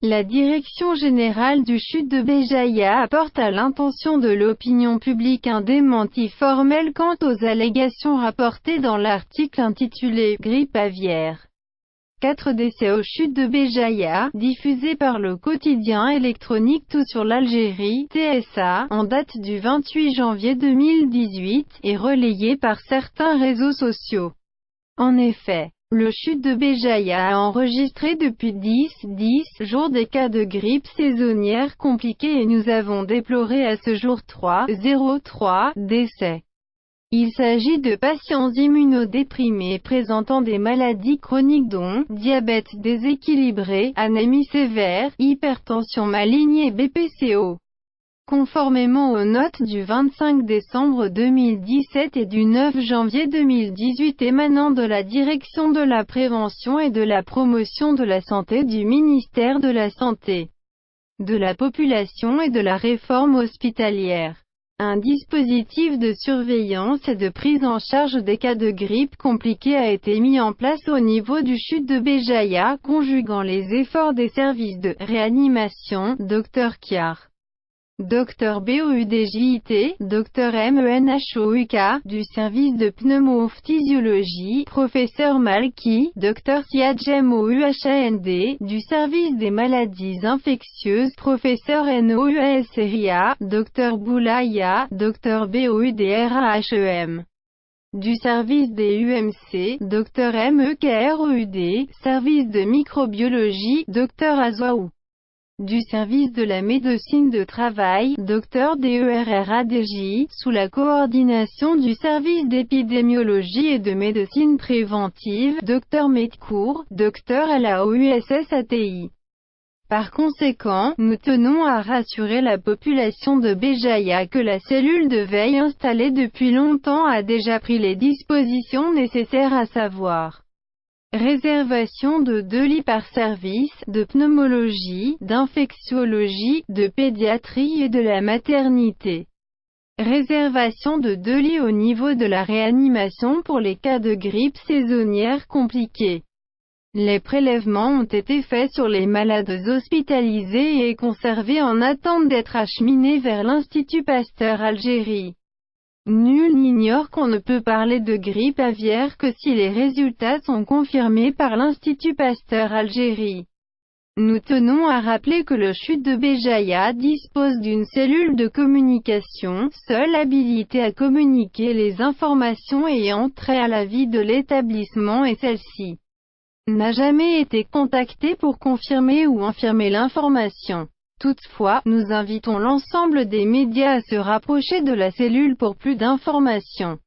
La Direction générale du CHU de Béjaïa apporte à l'intention de l'opinion publique un démenti formel quant aux allégations rapportées dans l'article intitulé « Grippe aviaire. 4 décès au CHU de Béjaïa », diffusé par le quotidien électronique Tout sur l'Algérie, TSA, en date du 28 janvier 2018, et relayé par certains réseaux sociaux. En effet, le CHU de Béjaïa a enregistré depuis 10 jours des cas de grippe saisonnière compliqués et nous avons déploré à ce jour 3 décès. Il s'agit de patients immunodéprimés présentant des maladies chroniques dont diabète déséquilibré, anémie sévère, hypertension maligne et BPCO. Conformément aux notes du 25 décembre 2017 et du 9 janvier 2018 émanant de la Direction de la prévention et de la promotion de la santé du ministère de la Santé, de la Population et de la Réforme hospitalière, un dispositif de surveillance et de prise en charge des cas de grippe compliquée a été mis en place au niveau du CHU de Béjaïa, conjuguant les efforts des services de réanimation, Dr Kiar, Dr BOUDJIT, Dr MENHOUK, du service de pneumophysiologie, Professeur Malki, Dr SIADJMOUHAND, du service des maladies infectieuses, Professeur NOUASRIA, Dr Boulaya, Dr BOUDRAHEM, du service des UMC, Dr MEKROUD, service de microbiologie, Dr Azwaou, du service de la médecine de travail, Dr DERRADJ, sous la coordination du service d'épidémiologie et de médecine préventive, Dr Medcourt, Dr LAOUSSATI. Par conséquent, nous tenons à rassurer la population de Béjaïa que la cellule de veille installée depuis longtemps a déjà pris les dispositions nécessaires à savoir réservation de 2 lits par service, de pneumologie, d'infectiologie, de pédiatrie et de la maternité. Réservation de 2 lits au niveau de la réanimation pour les cas de grippe saisonnière compliquée. Les prélèvements ont été faits sur les malades hospitalisés et conservés en attente d'être acheminés vers l'Institut Pasteur Algérie. Nul n'ignore qu'on ne peut parler de grippe aviaire que si les résultats sont confirmés par l'Institut Pasteur Algérie. Nous tenons à rappeler que le CHU de Béjaïa dispose d'une cellule de communication, seule habilitée à communiquer les informations ayant trait à la vie de l'établissement et celle-ci n'a jamais été contactée pour confirmer ou infirmer l'information. Toutefois, nous invitons l'ensemble des médias à se rapprocher de la cellule pour plus d'informations.